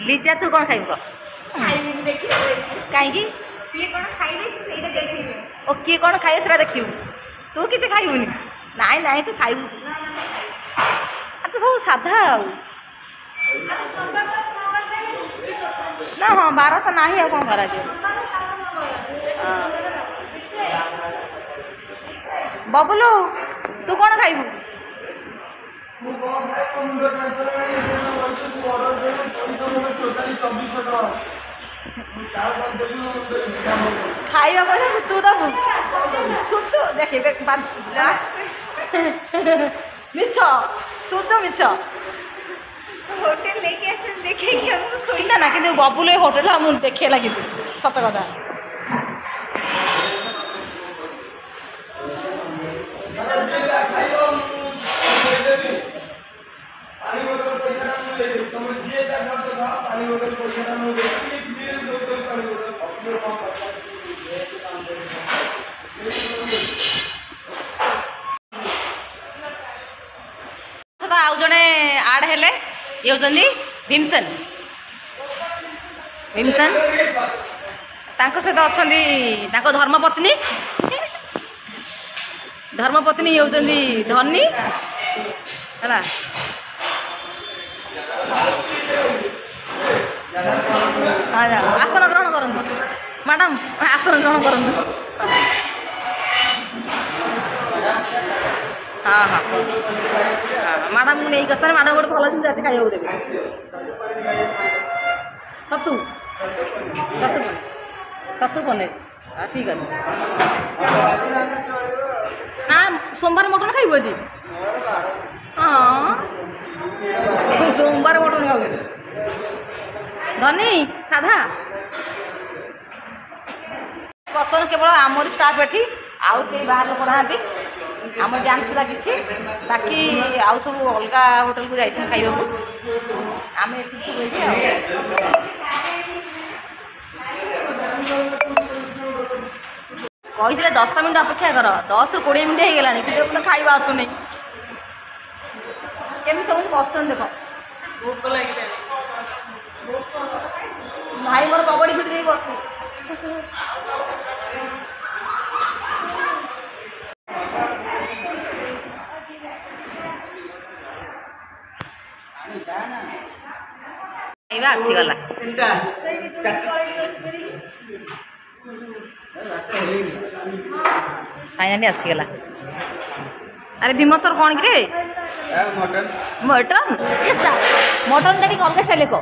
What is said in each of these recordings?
ଲିଜା ତୁ କ'ଣ ଖାଇବୁ କହ? କାହିଁକି? ଓ କିଏ କ'ଣ ଖାଇବ ସେଟା ଦେଖିବୁ, ତୁ କିଛି ଖାଇବୁନି? ନାଇଁ ନାଇଁ ତୁ ଖାଇବୁ, ତ ସବୁ ସାଧା ଆଉ ନା। ହଁ ବାର ତ ନାହିଁ ଆଉ କ'ଣ କରାଯିବ। ବବୁଲୁ ତୁ କ'ଣ ଖାଇବୁ? ଖାଇବା ପଇସା ତୁ ଦବୁ? ସୁତୁ ଦେଖେ ମିଛ, ସୁତୁ ମିଛ। ହୋଟେଲ लेके आसे देखेंगे हमको कोई ना कि बबुल होटेल मुझे देखे लगी सत कथा। आउ जड़े आड हेले ये होचंदी भीमसेन। भीमसेन तांको सहित अछंदी तांको धर्मपत्नी धर्मपत्नी ये होचंदी धनी हला। आसन ग्रहण करंतु मैडम, आसन ग्रहण करंतु। हाँ हाँ मैडम मुझे नहीं कसन मैडम गोटे भल जिन आज खाइबा देवी छतु छतु छतु पनीर। हाँ ठीक अच्छे ना सोमवार मटन खाइब आज। हाँ सोमवार मटन खाऊ धनी साधा। बर्तमान केवल आमर स्टाफ एठी आउ कहीं बाहर लोक ना आम डांस पिला कि बाकी आउ सब अलग होटेल को जाइए खाइबा आम ये कही 10 मिनट अपेक्षा कर 10 ରୁ 20 मिनट हो गला कि खाइबा आसुनी केमी सब पसंद देख भाई मोर कबड्डी फिट बस आसीगला फाइनाली आसीगला। अरे भीम तोर कौन कि मटन मटन मटन टा अलग स्टाइल को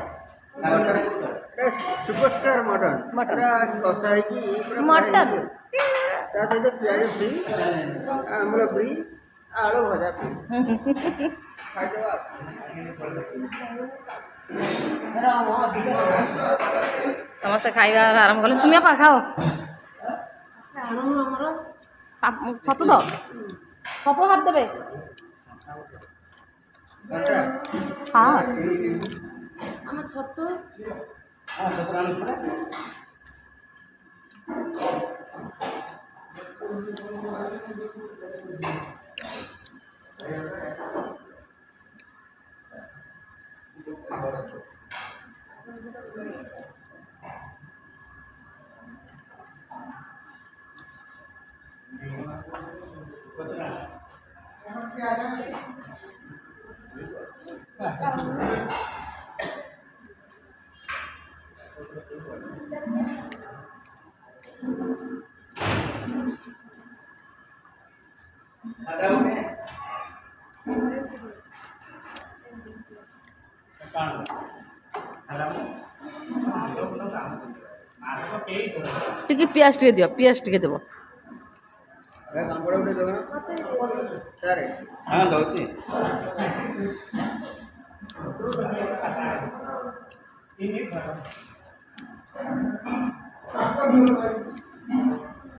सुपरस्टार मटन मटन कषा मटन सहित प्याज फ्री आमल फ्री आलू भजा फ्री समस्त खाइबा आरंभ कले। सुमिया पा खाओ छतु तो छतु हाथ देवे। हाँ आम छतु टिके पियाज टिके दियो पियाज टिके देबो। हाँ दौची